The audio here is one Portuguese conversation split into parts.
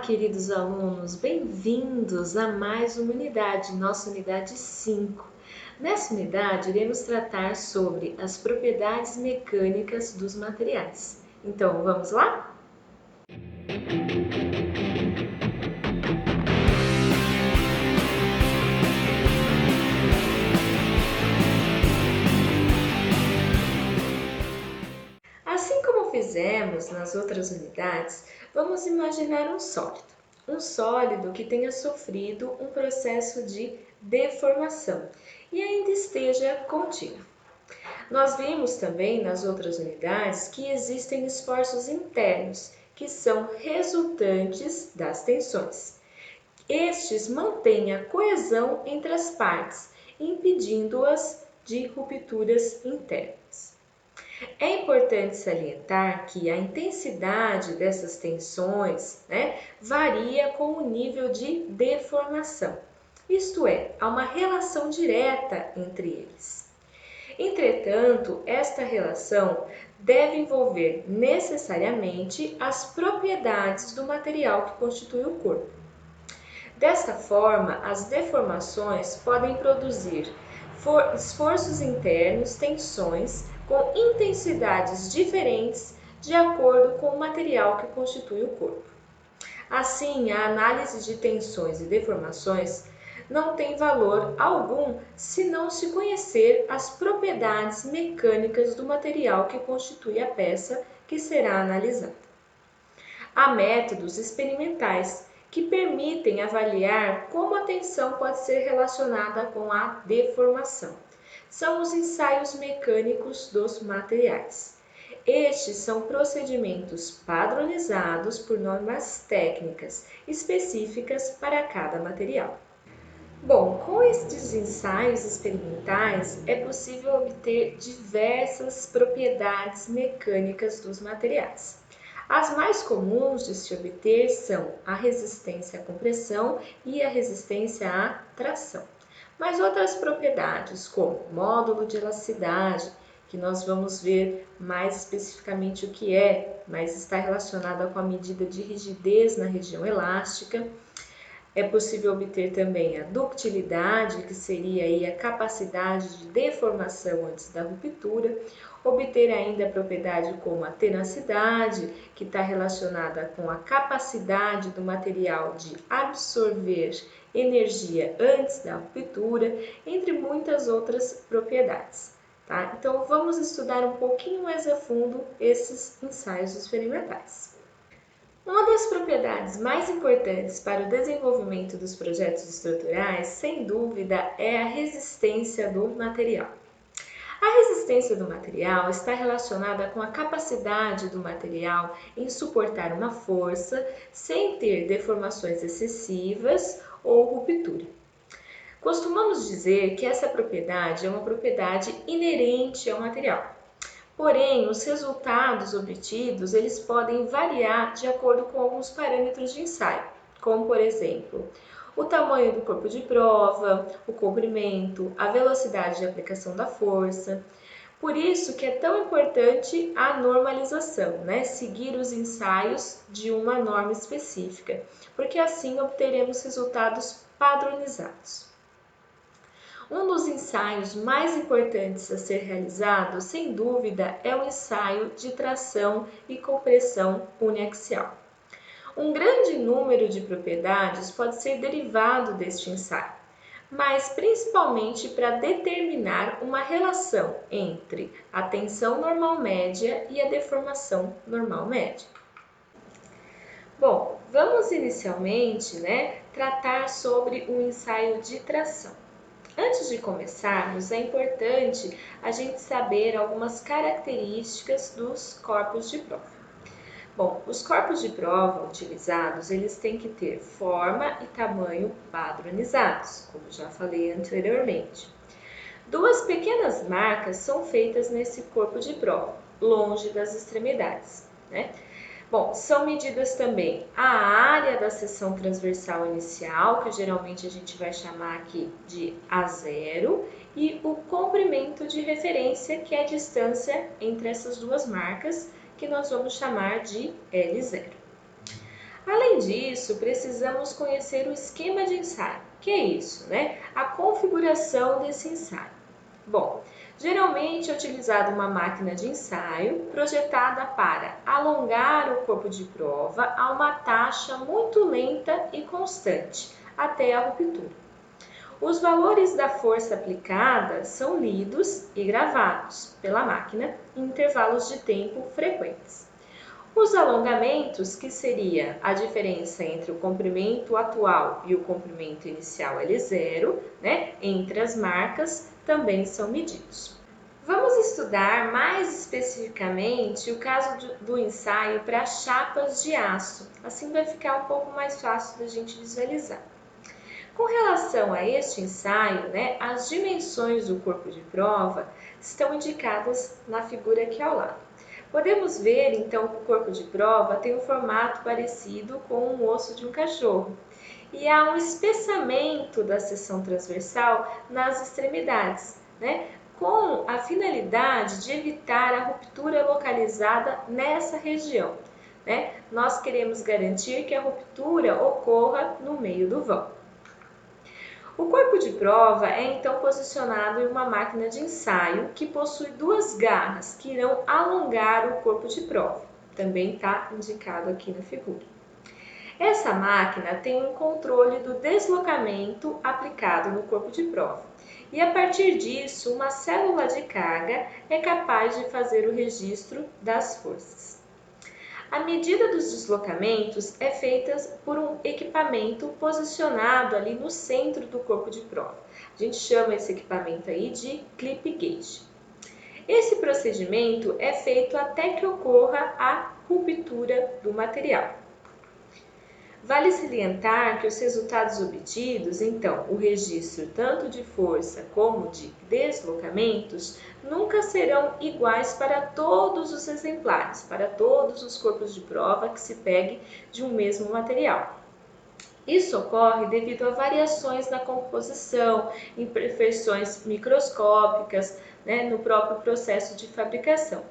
queridos alunos, bem-vindos a mais uma unidade, nossa unidade 5. Nessa unidade, iremos tratar sobre as propriedades mecânicas dos materiais. Então, vamos lá? Assim como fizemos nas outras unidades, vamos imaginar um sólido. Um sólido que tenha sofrido um processo de deformação e ainda esteja contínuo. Nós vimos também nas outras unidades que existem esforços internos, que são resultantes das tensões. Estes mantêm a coesão entre as partes, impedindo-as de rupturas internas. É importante salientar que a intensidade dessas tensões varia com o nível de deformação, isto é, há uma relação direta entre eles. Entretanto, esta relação deve envolver necessariamente as propriedades do material que constitui o corpo. Desta forma, as deformações podem produzir esforços internos, tensões, com intensidades diferentes de acordo com o material que constitui o corpo. Assim, a análise de tensões e deformações não tem valor algum se não se conhecer as propriedades mecânicas do material que constitui a peça que será analisada. Há métodos experimentais que permitem avaliar como a tensão pode ser relacionada com a deformação. São os ensaios mecânicos dos materiais. Estes são procedimentos padronizados por normas técnicas específicas para cada material. Bom, com estes ensaios experimentais é possível obter diversas propriedades mecânicas dos materiais. As mais comuns de se obter são a resistência à compressão e a resistência à tração. Mas outras propriedades, como módulo de elasticidade, que nós vamos ver mais especificamente o que é, mas está relacionada com a medida de rigidez na região elástica. É possível obter também a ductilidade, que seria aí a capacidade de deformação antes da ruptura, obter ainda a propriedade como a tenacidade, que está relacionada com a capacidade do material de absorver energia antes da ruptura, entre muitas outras propriedades. Tá? Então, vamos estudar um pouquinho mais a fundo esses ensaios experimentais. Uma das propriedades mais importantes para o desenvolvimento dos projetos estruturais, sem dúvida, é a resistência do material. A resistência do material está relacionada com a capacidade do material em suportar uma força sem ter deformações excessivas ou ruptura. Costumamos dizer que essa propriedade é uma propriedade inerente ao material. Porém, os resultados obtidos eles podem variar de acordo com alguns parâmetros de ensaio, como por exemplo, o tamanho do corpo de prova, o comprimento, a velocidade de aplicação da força. Por isso que é tão importante a normalização, seguir os ensaios de uma norma específica, porque assim obteremos resultados padronizados. Um dos ensaios mais importantes a ser realizado, sem dúvida, é o ensaio de tração e compressão uniaxial. Um grande número de propriedades pode ser derivado deste ensaio, mas principalmente para determinar uma relação entre a tensão normal média e a deformação normal média. Bom, vamos inicialmente tratar sobre o ensaio de tração. Antes de começarmos, é importante a gente saber algumas características dos corpos de prova. Bom, os corpos de prova utilizados, eles têm que ter forma e tamanho padronizados, como já falei anteriormente. Duas pequenas marcas são feitas nesse corpo de prova, longe das extremidades, Bom, são medidas também a área da seção transversal inicial, que geralmente a gente vai chamar aqui de A0, e o comprimento de referência, que é a distância entre essas duas marcas, que nós vamos chamar de L0. Além disso, precisamos conhecer o esquema de ensaio. Que é isso, né? A configuração desse ensaio. Bom, geralmente é utilizada uma máquina de ensaio projetada para alongar o corpo de prova a uma taxa muito lenta e constante, até a ruptura. Os valores da força aplicada são lidos e gravados pela máquina em intervalos de tempo frequentes. Os alongamentos, que seria a diferença entre o comprimento atual e o comprimento inicial L0, né, entre as marcas, também são medidos. Vamos estudar mais especificamente o caso do ensaio para chapas de aço, assim vai ficar um pouco mais fácil da gente visualizar. Com relação a este ensaio, né, as dimensões do corpo de prova estão indicadas na figura aqui ao lado. Podemos ver, então, que o corpo de prova tem um formato parecido com o osso de um cachorro e há um espessamento da seção transversal nas extremidades, né, com a finalidade de evitar a ruptura localizada nessa região. Né? Nós queremos garantir que a ruptura ocorra no meio do vão. O corpo de prova é então posicionado em uma máquina de ensaio que possui duas garras que irão alongar o corpo de prova. Também está indicado aqui na figura. Essa máquina tem um controle do deslocamento aplicado no corpo de prova. E a partir disso, uma célula de carga é capaz de fazer o registro das forças. A medida dos deslocamentos é feita por um equipamento posicionado ali no centro do corpo de prova. A gente chama esse equipamento aí de clip gauge. Esse procedimento é feito até que ocorra a ruptura do material. Vale salientar que os resultados obtidos, então, o registro tanto de força como de deslocamentos, nunca serão iguais para todos os exemplares, para todos os corpos de prova que se pegue de um mesmo material. Isso ocorre devido a variações na composição, imperfeições microscópicas, né, no próprio processo de fabricação.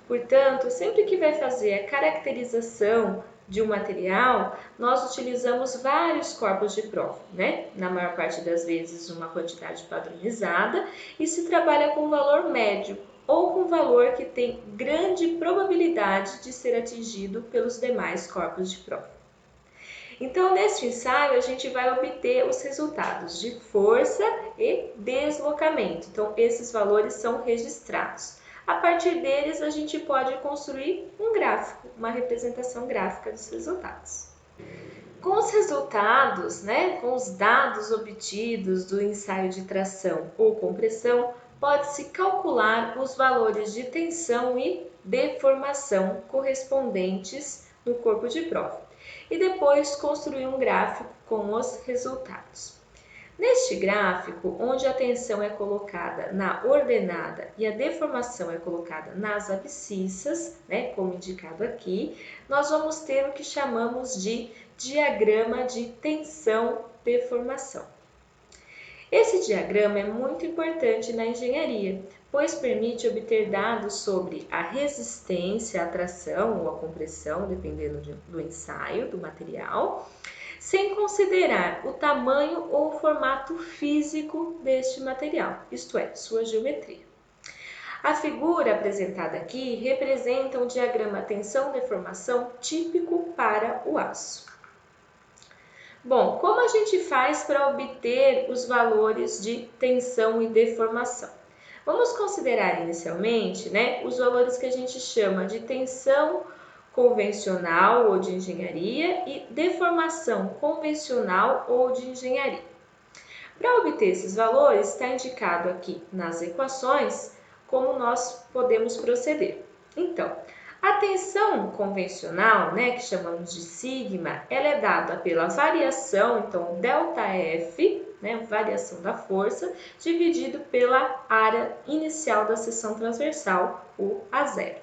Portanto, sempre que vai fazer a caracterização de um material, nós utilizamos vários corpos de prova, né? Na maior parte das vezes uma quantidade padronizada e se trabalha com valor médio ou com valor que tem grande probabilidade de ser atingido pelos demais corpos de prova. Então, neste ensaio, a gente vai obter os resultados de força e deslocamento. Então, esses valores são registrados. A partir deles, a gente pode construir um gráfico, uma representação gráfica dos resultados. Com os resultados, né, com os dados obtidos do ensaio de tração ou compressão, pode-se calcular os valores de tensão e deformação correspondentes no corpo de prova e depois construir um gráfico com os resultados. Neste gráfico, onde a tensão é colocada na ordenada e a deformação é colocada nas abscissas, né, como indicado aqui, nós vamos ter o que chamamos de diagrama de tensão-deformação. Esse diagrama é muito importante na engenharia, pois permite obter dados sobre a resistência à tração ou à compressão, dependendo do ensaio do material, sem considerar o tamanho ou o formato físico deste material, isto é, sua geometria. A figura apresentada aqui representa um diagrama tensão-deformação típico para o aço. Bom, como a gente faz para obter os valores de tensão e deformação? Vamos considerar inicialmente, né, os valores que a gente chama de tensão convencional ou de engenharia e deformação convencional ou de engenharia. Para obter esses valores, está indicado aqui nas equações como nós podemos proceder. Então, a tensão convencional, né, que chamamos de sigma, ela é dada pela variação, então, ΔF, né, variação da força, dividido pela área inicial da seção transversal, o A0.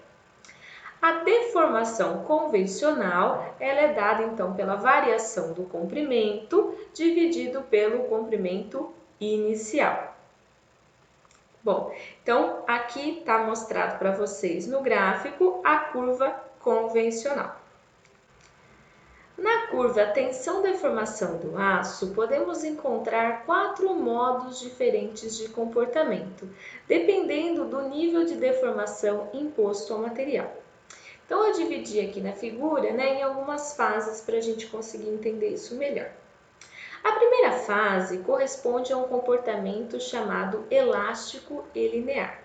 A deformação convencional, ela é dada, então, pela variação do comprimento, dividido pelo comprimento inicial. Bom, então aqui está mostrado para vocês no gráfico a curva convencional. Na curva tensão-deformação do aço, podemos encontrar 4 modos diferentes de comportamento, dependendo do nível de deformação imposto ao material. Então, eu dividi aqui na figura, em algumas fases para a gente conseguir entender isso melhor. A primeira fase corresponde a um comportamento chamado elástico e linear.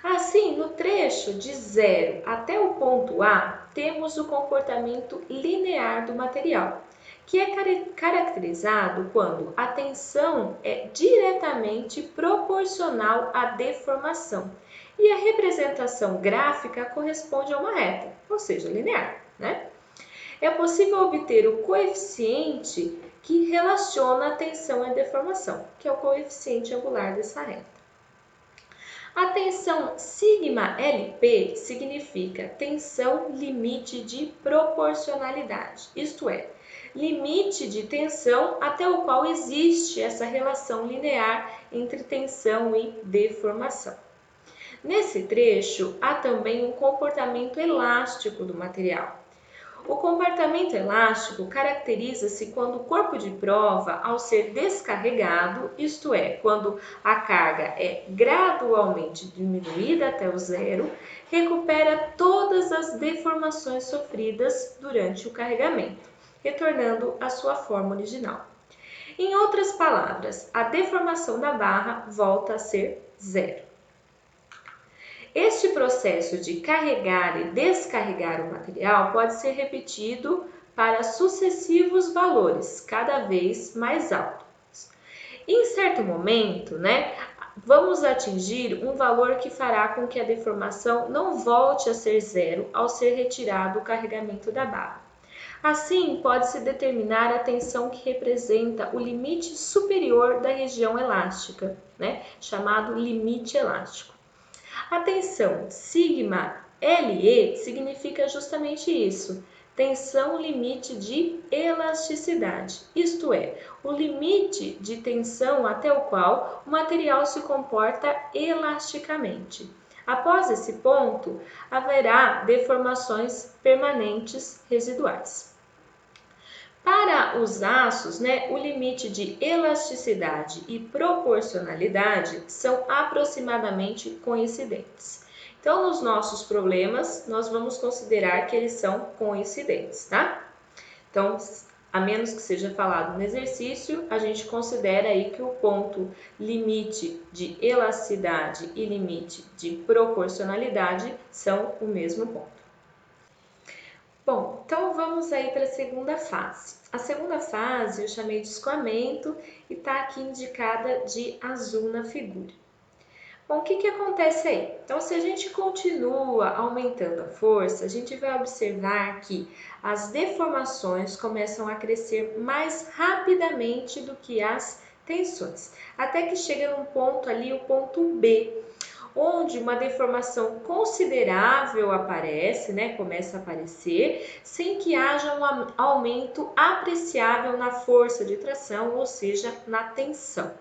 Assim, no trecho de 0 até o ponto A, temos o comportamento linear do material, que é caracterizado quando a tensão é diretamente proporcional à deformação e a representação gráfica corresponde a uma reta, ou seja, linear, né? É possível obter o coeficiente que relaciona a tensão e a deformação, que é o coeficiente angular dessa reta. A tensão σLP significa tensão limite de proporcionalidade, isto é, limite de tensão até o qual existe essa relação linear entre tensão e deformação. Nesse trecho, há também um comportamento elástico do material. O comportamento elástico caracteriza-se quando o corpo de prova, ao ser descarregado, isto é, quando a carga é gradualmente diminuída até o zero, recupera todas as deformações sofridas durante o carregamento, retornando à sua forma original. Em outras palavras, a deformação da barra volta a ser zero. Este processo de carregar e descarregar o material pode ser repetido para sucessivos valores, cada vez mais altos. Em certo momento, vamos atingir um valor que fará com que a deformação não volte a ser zero ao ser retirado o carregamento da barra. Assim, pode-se determinar a tensão que representa o limite superior da região elástica, chamado limite elástico. A tensão σLE significa justamente isso, tensão limite de elasticidade, isto é, o limite de tensão até o qual o material se comporta elasticamente. Após esse ponto, haverá deformações permanentes residuais. Para os aços, o limite de elasticidade e proporcionalidade são aproximadamente coincidentes. Então, nos nossos problemas, nós vamos considerar que eles são coincidentes, tá? Então, a menos que seja falado no exercício, a gente considera aí que o ponto limite de elasticidade e limite de proporcionalidade são o mesmo ponto. Bom, então vamos aí para a segunda fase. A segunda fase eu chamei de escoamento e está aqui indicada de azul na figura. Bom, o que acontece aí? Então, se a gente continua aumentando a força, a gente vai observar que as deformações começam a crescer mais rapidamente do que as tensões, até que chega num ponto ali, o ponto B, onde uma deformação considerável aparece, começa a aparecer, sem que haja um aumento apreciável na força de tração, ou seja, na tensão.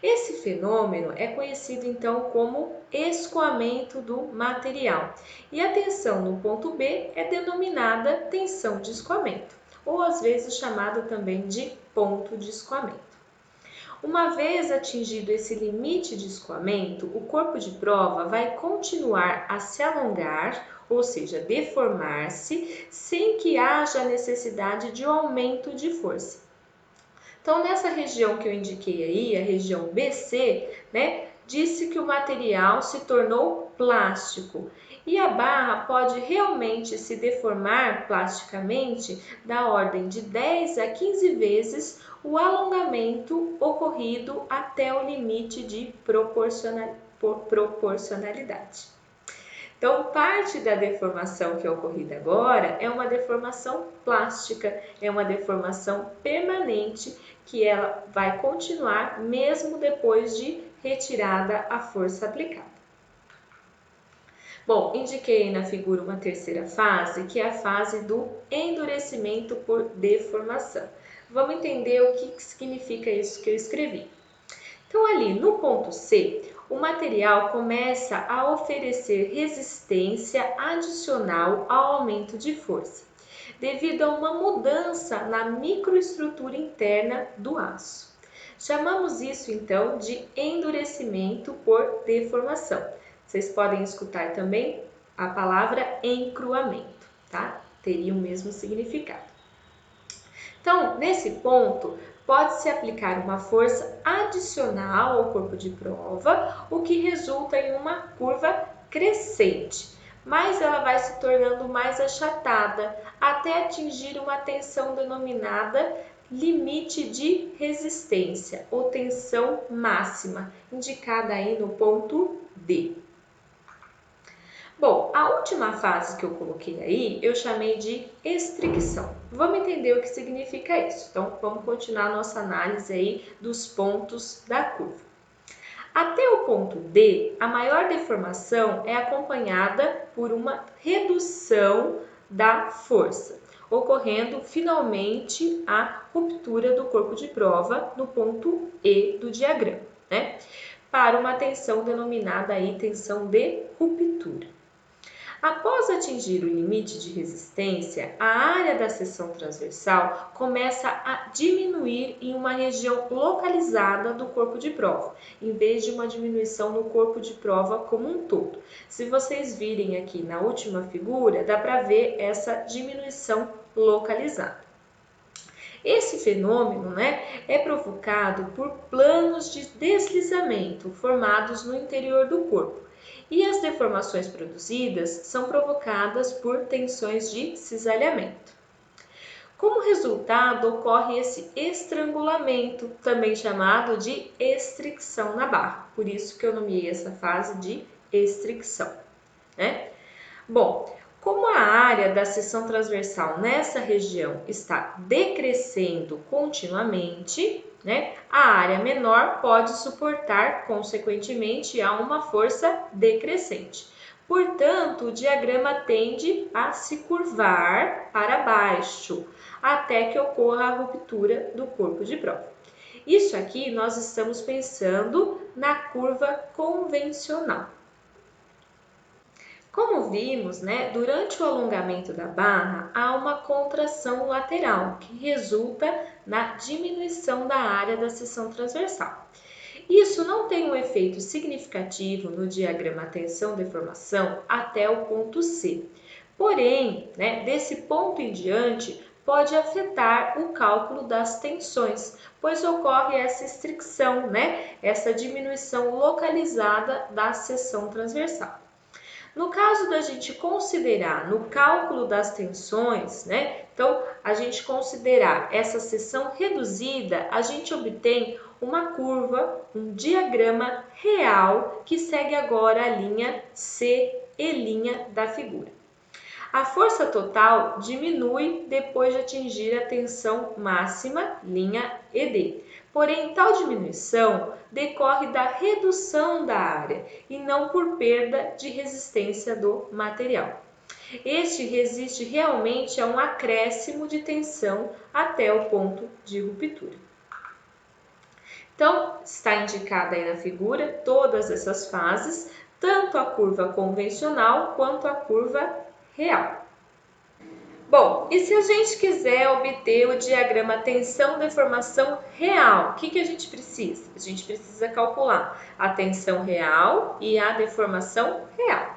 Esse fenômeno é conhecido então como escoamento do material, e a tensão no ponto B é denominada tensão de escoamento, ou às vezes chamada também de ponto de escoamento. Uma vez atingido esse limite de escoamento, o corpo de prova vai continuar a se alongar, ou seja, deformar-se, sem que haja necessidade de aumento de força. Então, nessa região que eu indiquei aí, a região BC, disse que o material se tornou plástico e a barra pode realmente se deformar plasticamente da ordem de 10 a 15 vezes o alongamento ocorrido até o limite de proporcionalidade. Então, parte da deformação que é ocorrida agora é uma deformação plástica, é uma deformação permanente que ela vai continuar mesmo depois de retirada a força aplicada. Bom, indiquei na figura uma terceira fase, que é a fase do endurecimento por deformação. Vamos entender o que significa isso que eu escrevi. Então, ali no ponto C, o material começa a oferecer resistência adicional ao aumento de força. devido a uma mudança na microestrutura interna do aço. Chamamos isso então de endurecimento por deformação. Vocês podem escutar também a palavra encruamento, tá? Teria o mesmo significado. Então, nesse ponto, pode-se aplicar uma força adicional ao corpo de prova, o que resulta em uma curva crescente, mas ela vai se tornando mais achatada até atingir uma tensão denominada limite de resistência ou tensão máxima, indicada aí no ponto D. Bom, a última fase que eu coloquei aí, eu chamei de estricção. Vamos entender o que significa isso. Então, vamos continuar a nossa análise aí dos pontos da curva. Até o ponto D, a maior deformação é acompanhada por uma redução da força, ocorrendo finalmente a ruptura do corpo de prova no ponto E do diagrama, né? Para uma tensão denominada aí tensão de ruptura. Após atingir o limite de resistência, a área da seção transversal começa a diminuir em uma região localizada do corpo de prova, em vez de uma diminuição no corpo de prova como um todo. Se vocês virem aqui na última figura, dá para ver essa diminuição localizada. Esse fenômeno, é provocado por planos de deslizamento formados no interior do corpo. E as deformações produzidas são provocadas por tensões de cisalhamento. Como resultado, ocorre esse estrangulamento, também chamado de estricção na barra. Por isso que eu nomeei essa fase de estricção, Bom, como a área da seção transversal nessa região está decrescendo continuamente, a área menor pode suportar, consequentemente, a uma força decrescente. Portanto, o diagrama tende a se curvar para baixo, até que ocorra a ruptura do corpo de prova. Isso aqui nós estamos pensando na curva convencional. Como vimos, durante o alongamento da barra, há uma contração lateral, que resulta na diminuição da área da seção transversal. Isso não tem um efeito significativo no diagrama tensão-deformação até o ponto C. Porém, desse ponto em diante, pode afetar o cálculo das tensões, pois ocorre essa estricção, essa diminuição localizada da seção transversal. No caso da gente considerar no cálculo das tensões, então a gente considerar essa seção reduzida, a gente obtém uma curva, um diagrama real que segue agora a linha C e' da figura. A força total diminui depois de atingir a tensão máxima, linha ED. Porém, tal diminuição decorre da redução da área e não por perda de resistência do material. Este resiste realmente a um acréscimo de tensão até o ponto de ruptura. Então, está indicada aí na figura todas essas fases, tanto a curva convencional quanto a curva real. Bom, e se a gente quiser obter o diagrama tensão-deformação real, o que a gente precisa? A gente precisa calcular a tensão real e a deformação real.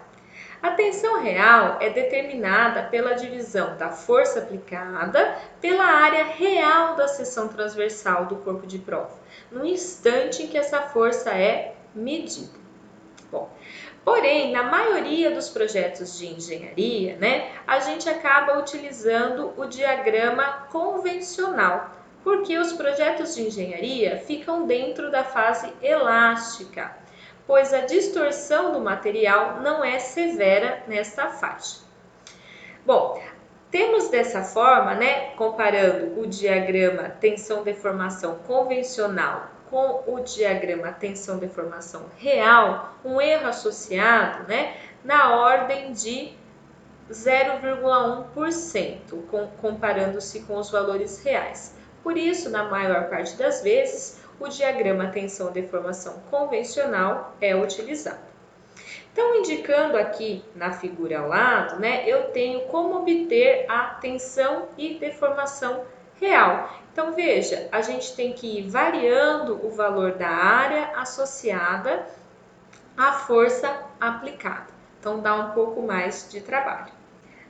A tensão real é determinada pela divisão da força aplicada pela área real da seção transversal do corpo de prova, no instante em que essa força é medida. Bom, porém, na maioria dos projetos de engenharia, a gente acaba utilizando o diagrama convencional, porque os projetos de engenharia ficam dentro da fase elástica, pois a distorção do material não é severa nesta faixa. Bom, temos dessa forma, comparando o diagrama tensão-deformação convencional com o diagrama tensão-deformação real, um erro associado, na ordem de 0,1%, comparando-se com os valores reais. Por isso, na maior parte das vezes, o diagrama tensão-deformação convencional é utilizado. Então, indicando aqui na figura ao lado, né, eu tenho como obter a tensão e deformação real. Então, veja, a gente tem que ir variando o valor da área associada à força aplicada. Então, dá um pouco mais de trabalho.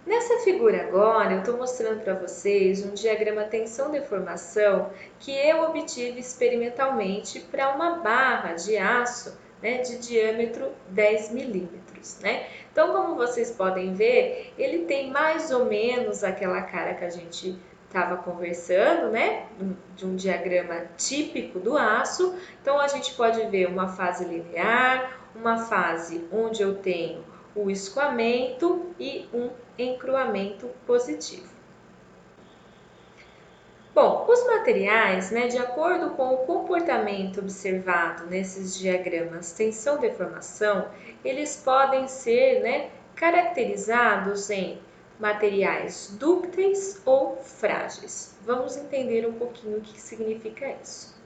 Nessa figura agora, eu estou mostrando para vocês um diagrama tensão-deformação que eu obtive experimentalmente para uma barra de aço, né, de diâmetro 10 milímetros. Né? Então, como vocês podem ver, ele tem mais ou menos aquela cara que a gente estava conversando, né, de um diagrama típico do aço. Então, a gente pode ver uma fase linear, uma fase onde eu tenho o escoamento e um encruamento positivo. Bom, os materiais, né, de acordo com o comportamento observado nesses diagramas tensão-deformação, eles podem ser, né, caracterizados em materiais dúcteis ou frágeis. Vamos entender um pouquinho o que significa isso.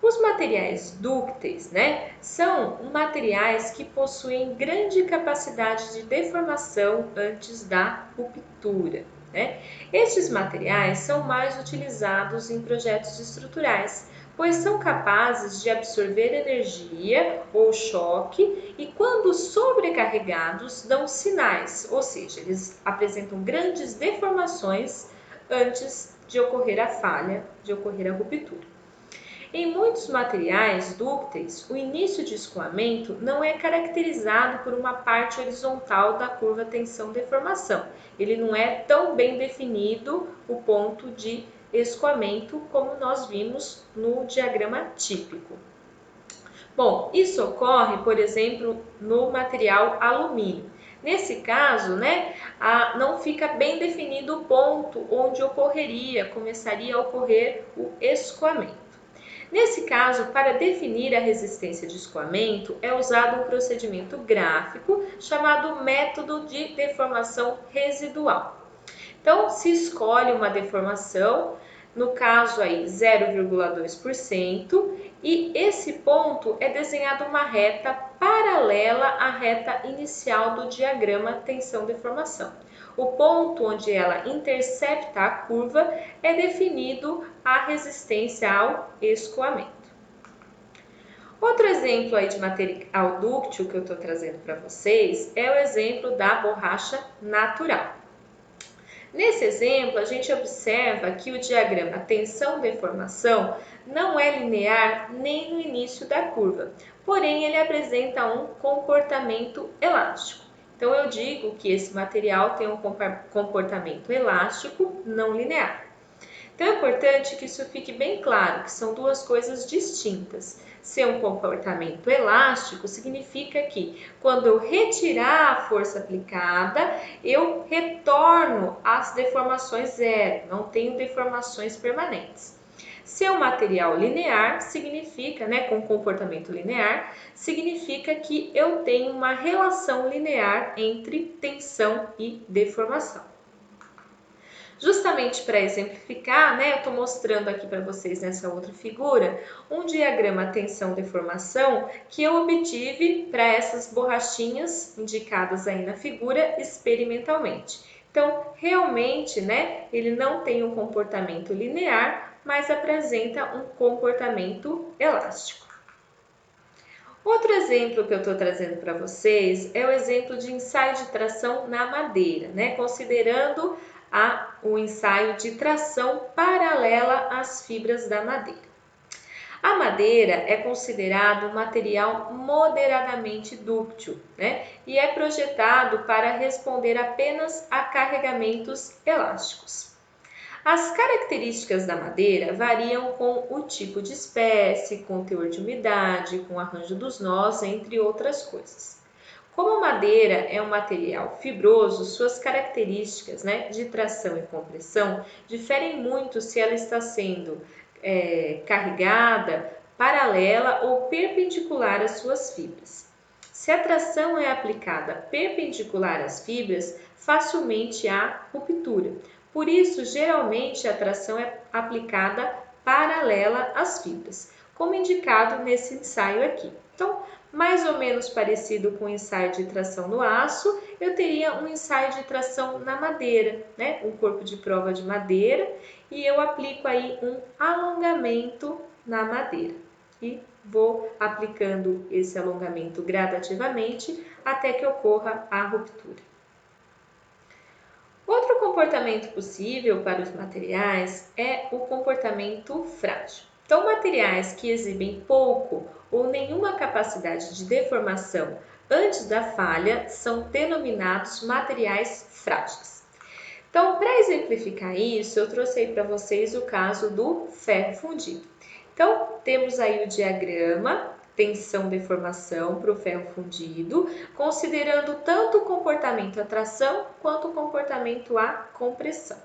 Os materiais dúcteis, né, são materiais que possuem grande capacidade de deformação antes da ruptura. Né? Estes materiais são mais utilizados em projetos estruturais, pois são capazes de absorver energia ou choque e, quando sobrecarregados, dão sinais, ou seja, eles apresentam grandes deformações antes de ocorrer a falha, de ocorrer a ruptura. Em muitos materiais dúcteis, o início de escoamento não é caracterizado por uma parte horizontal da curva tensão-deformação. Ele não é tão bem definido o ponto de escoamento como nós vimos no diagrama típico. Bom, isso ocorre, por exemplo, no material alumínio. Nesse caso, né, não fica bem definido o ponto onde começaria a ocorrer o escoamento. Nesse caso, para definir a resistência de escoamento, é usado um procedimento gráfico chamado método de deformação residual. Então, se escolhe uma deformação, no caso aí 0,2%, e esse ponto é desenhado uma reta paralela à reta inicial do diagrama tensão-deformação. O ponto onde ela intercepta a curva é definido a resistência ao escoamento. Outro exemplo aí de material dúctil que eu estou trazendo para vocês é o exemplo da borracha natural. Nesse exemplo, a gente observa que o diagrama tensão-deformação não é linear nem no início da curva, porém ele apresenta um comportamento elástico. Então, eu digo que esse material tem um comportamento elástico não linear. Então, é importante que isso fique bem claro, que são duas coisas distintas. Ser um comportamento elástico significa que, quando eu retirar a força aplicada, eu retorno às deformações zero, não tenho deformações permanentes. Ser um material linear significa, né, com comportamento linear, significa que eu tenho uma relação linear entre tensão e deformação. Justamente para exemplificar, né, eu estou mostrando aqui para vocês nessa outra figura um diagrama tensão-deformação que eu obtive para essas borrachinhas indicadas aí na figura experimentalmente. Então, realmente, né, ele não tem um comportamento linear, mas apresenta um comportamento elástico. Outro exemplo que eu estou trazendo para vocês é o exemplo de ensaio de tração na madeira, né, considerando o ensaio de tração paralela às fibras da madeira. A madeira é considerado um material moderadamente dúctil, né? E é projetado para responder apenas a carregamentos elásticos. As características da madeira variam com o tipo de espécie, com o teor de umidade, com o arranjo dos nós, entre outras coisas. Como a madeira é um material fibroso, suas características, né, de tração e compressão diferem muito se ela está sendo carregada, paralela ou perpendicular às suas fibras. Se a tração é aplicada perpendicular às fibras, facilmente há ruptura. Por isso, geralmente a tração é aplicada paralela às fibras, como indicado nesse ensaio aqui. Então, mais ou menos parecido com o ensaio de tração no aço, eu teria um ensaio de tração na madeira, né? Um corpo de prova de madeira, e eu aplico aí um alongamento na madeira. E vou aplicando esse alongamento gradativamente até que ocorra a ruptura. Outro comportamento possível para os materiais é o comportamento frágil. Então, materiais que exibem pouco ou nenhuma capacidade de deformação antes da falha são denominados materiais frágeis. Então, para exemplificar isso, eu trouxe aí para vocês o caso do ferro fundido. Então, temos aí o diagrama tensão-deformação para o ferro fundido, considerando tanto o comportamento à tração quanto o comportamento à compressão.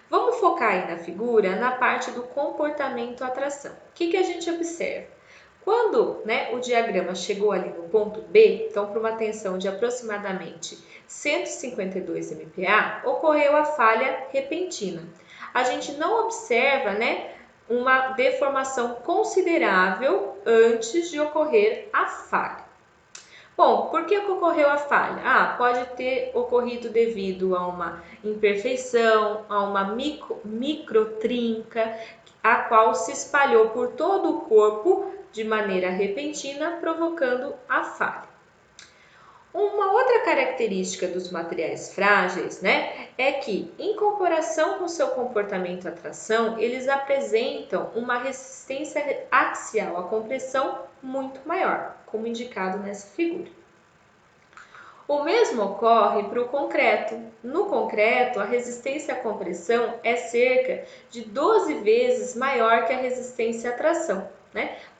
Vamos focar aí na figura, na parte do comportamento à tração. O que a gente observa? Quando o diagrama chegou ali no ponto B, então para uma tensão de aproximadamente 152 MPa, ocorreu a falha repentina. A gente não observa, uma deformação considerável antes de ocorrer a falha. Bom, por que ocorreu a falha? Pode ter ocorrido devido a uma imperfeição, a uma microtrinca, a qual se espalhou por todo o corpo de maneira repentina, provocando a falha. Uma outra característica dos materiais frágeis, é que, em comparação com seu comportamento à tração, eles apresentam uma resistência axial à compressão muito maior, como indicado nessa figura. O mesmo ocorre para o concreto. No concreto, a resistência à compressão é cerca de 12 vezes maior que a resistência à tração.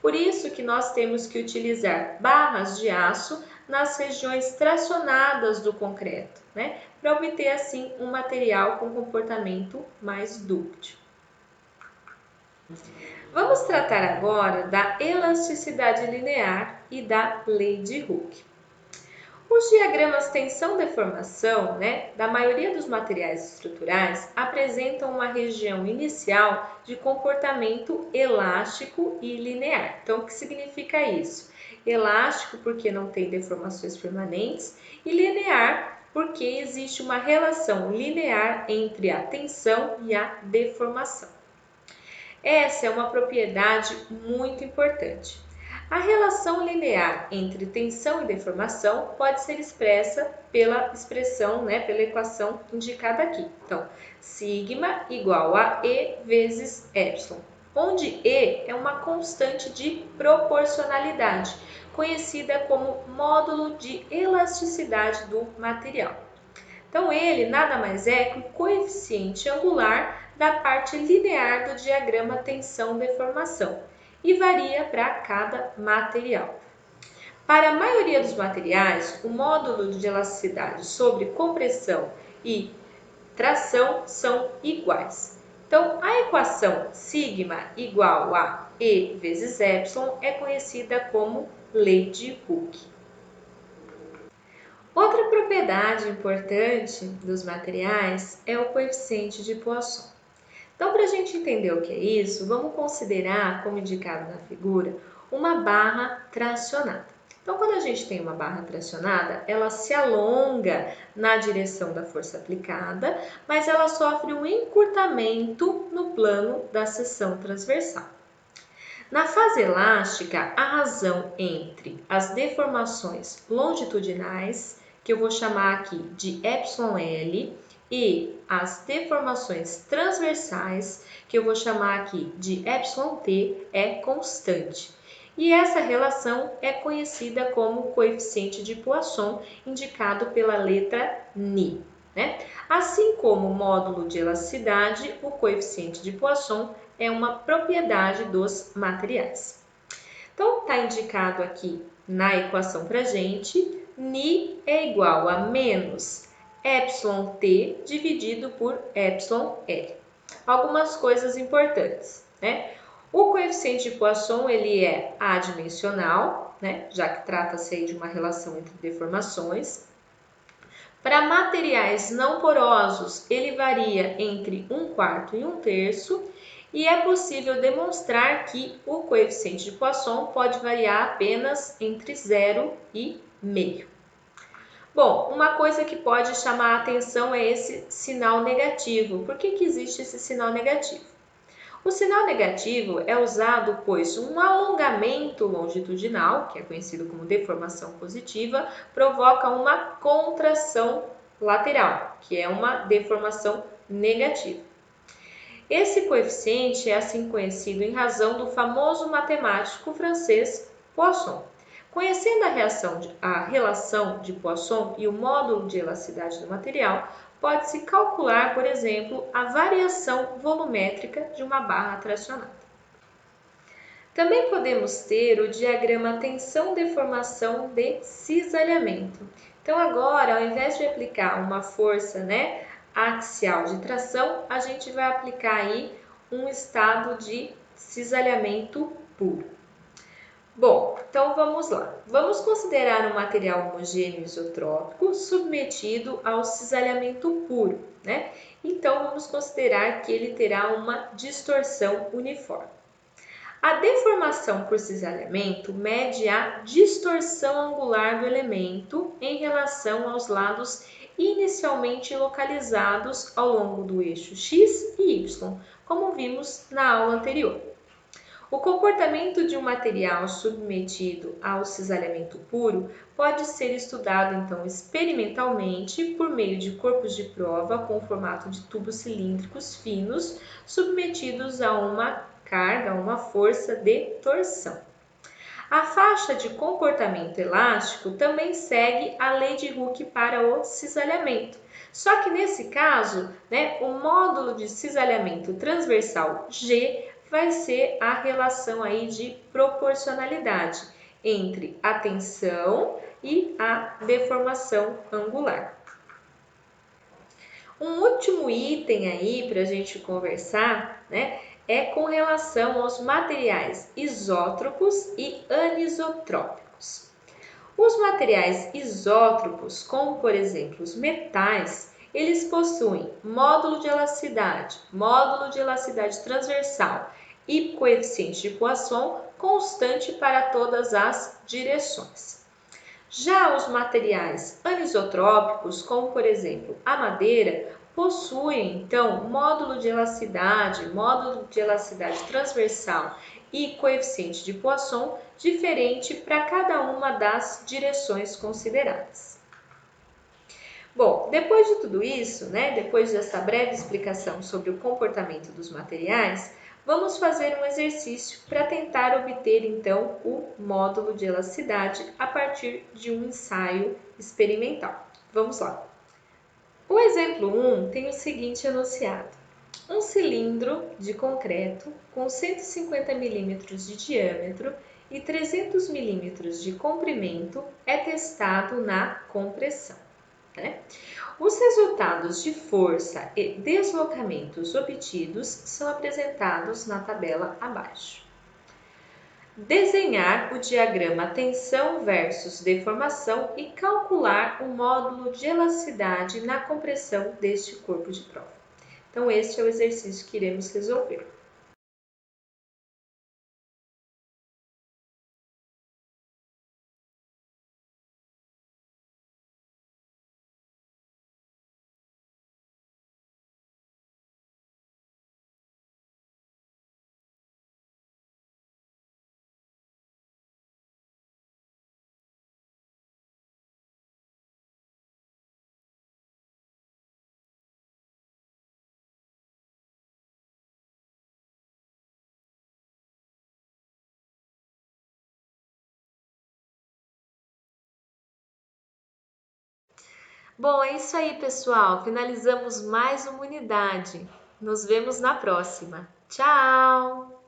Por isso que nós temos que utilizar barras de aço nas regiões tracionadas do concreto, para obter assim um material com comportamento mais dúctil. Vamos tratar agora da elasticidade linear e da lei de Hooke. Os diagramas tensão-deformação, da maioria dos materiais estruturais, apresentam uma região inicial de comportamento elástico e linear. Então, o que significa isso? Elástico porque não tem deformações permanentes e linear porque existe uma relação linear entre a tensão e a deformação. Essa é uma propriedade muito importante. A relação linear entre tensão e deformação pode ser expressa pela expressão, pela equação indicada aqui. Então, sigma igual a E vezes epsilon, onde E é uma constante de proporcionalidade, conhecida como módulo de elasticidade do material. Então, ele nada mais é que o coeficiente angular da parte linear do diagrama tensão-deformação e varia para cada material. Para a maioria dos materiais, o módulo de elasticidade sobre compressão e tração são iguais. Então, a equação sigma igual a E vezes epsilon é conhecida como lei de Hooke. Outra propriedade importante dos materiais é o coeficiente de Poisson. Então, para a gente entender o que é isso, vamos considerar, como indicado na figura, uma barra tracionada. Então, quando a gente tem uma barra tracionada, ela se alonga na direção da força aplicada, mas ela sofre um encurtamento no plano da seção transversal. Na fase elástica, a razão entre as deformações longitudinais, que eu vou chamar aqui de εL, e as deformações transversais, que eu vou chamar aqui de εt, é constante. E essa relação é conhecida como coeficiente de Poisson, indicado pela letra Ni. Assim como o módulo de elasticidade, o coeficiente de Poisson é uma propriedade dos materiais. Então, está indicado aqui na equação para a gente, Ni é igual a menos εt dividido por εl. Algumas coisas importantes, O coeficiente de Poisson, ele é adimensional, já que trata-se aí de uma relação entre deformações. Para materiais não porosos, ele varia entre 1/4 e 1/3. e é possível demonstrar que o coeficiente de Poisson pode variar apenas entre 0 e meio. Bom, uma coisa que pode chamar a atenção é esse sinal negativo. Por que existe esse sinal negativo? O sinal negativo é usado pois um alongamento longitudinal, que é conhecido como deformação positiva, provoca uma contração lateral, que é uma deformação negativa. Esse coeficiente é assim conhecido em razão do famoso matemático francês Poisson. Conhecendo a relação de Poisson e o módulo de elasticidade do material, pode-se calcular, por exemplo, a variação volumétrica de uma barra tracionada. Também podemos ter o diagrama tensão-deformação de cisalhamento. Então, agora, ao invés de aplicar uma força, axial de tração, a gente vai aplicar aí um estado de cisalhamento puro. Bom, então vamos lá. Vamos considerar um material homogêneo isotrópico submetido ao cisalhamento puro, Então, vamos considerar que ele terá uma distorção uniforme. A deformação por cisalhamento mede a distorção angular do elemento em relação aos lados inicialmente localizados ao longo do eixo x e y, como vimos na aula anterior. O comportamento de um material submetido ao cisalhamento puro pode ser estudado, então, experimentalmente por meio de corpos de prova com formato de tubos cilíndricos finos submetidos a uma carga, uma força de torção. A faixa de comportamento elástico também segue a lei de Hooke para o cisalhamento. Só que nesse caso, o módulo de cisalhamento transversal G vai ser a relação aí de proporcionalidade entre a tensão e a deformação angular. Um último item aí para a gente conversar, é com relação aos materiais isótropos e anisotrópicos. Os materiais isótropos, como por exemplo os metais, eles possuem módulo de elasticidade transversal e coeficiente de Poisson constante para todas as direções. Já os materiais anisotrópicos, como por exemplo a madeira, possuem então módulo de elasticidade transversal e coeficiente de Poisson diferente para cada uma das direções consideradas. Bom, depois de tudo isso, depois dessa breve explicação sobre o comportamento dos materiais, vamos fazer um exercício para tentar obter então o módulo de elasticidade a partir de um ensaio experimental. Vamos lá. O exemplo 1 tem o seguinte enunciado. Um cilindro de concreto com 150 mm de diâmetro e 300 mm de comprimento é testado na compressão. Os resultados de força e deslocamentos obtidos são apresentados na tabela abaixo. Desenhar o diagrama tensão versus deformação e calcular o módulo de elasticidade na compressão deste corpo de prova. Então, este é o exercício que iremos resolver. Bom, é isso aí, pessoal. Finalizamos mais uma unidade. Nos vemos na próxima. Tchau!